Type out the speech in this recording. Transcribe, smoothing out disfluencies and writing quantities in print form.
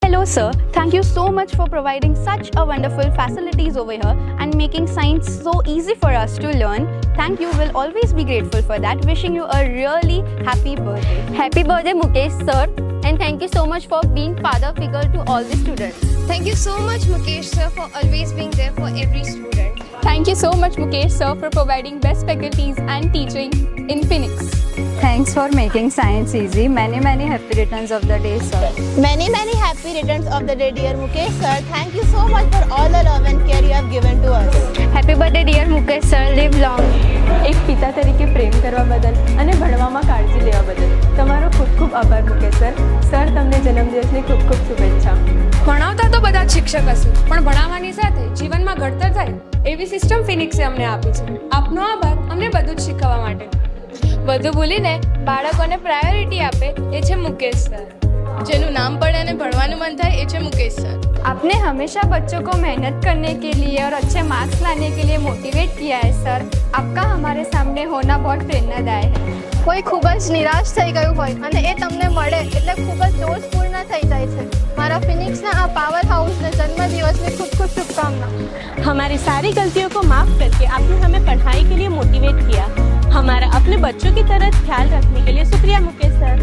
Hello sir, thank you so much for providing such a wonderful facilities over here and making science so easy for us to learn. Thank you, we'll always be grateful for that. Wishing you a really happy birthday. Happy birthday, Mukesh sir, and thank you so much for being father figure to all the students. Thank you so much, Mukesh sir, for always being there for every student. Thank you so much, Mukesh sir, for providing best faculties and teaching in Phoenix. Thanks for making science easy. Many happy returns of the day, sir. Many happy returns of the day, dear Mukesh sir. Thank you so much for all the love and care you have given to us. Happy birthday, dear Mukesh sir. Live long. એક પિતા તરીકે પ્રેમ કરવા બદલ અને ભણવામાં કાળજી લેવા બદલ તમારો ખૂબ ખૂબ આભાર મુકેશ સર. સર તમને જન્મદિવસની ખૂબ ખૂબ શુભેચ્છા. ભણાવતા તો બધા જ શિક્ષક હશે, પણ ભણાવવાની સાથે જીવનમાં ઘડતર થાય એવી સિસ્ટમ ફિનિક્સે અમને આપી છે. આપનો આભાર અમને બધું જ શીખવવા માટે. બધું ભૂલીને બાળકોને પ્રાયોરિટી આપે એ છે મુકેશ સર. જેનું નામ પડે અને ભણવાનું મન થાય એ છે મુકેશ સર. आपने हमेशा बच्चों को मेहनत करने के लिए और अच्छे मार्क्स लाने के लिए मोटिवेट किया है सर. आपका हमारे सामने होना बहुत प्रेरणादायक है. કોઈ ખૂબ જ નિરાશ થઈ ગયું હોય અને એ તમને મળે એટલે ખૂબ જ જોશપૂર્ણ થઈ જાય છે. મારા ફિનિક્સના આ પાવર હાઉસને જન્મદિવસની ખૂબ ખૂબ શુભકાमना. हमारी सारी गलतियों को माफ करके आपने हमें पढ़ाई के लिए मोटिवेट किया. हमारा अपने बच्चों की तरह ख्याल रखने के लिए शुक्रिया मुकेश सर.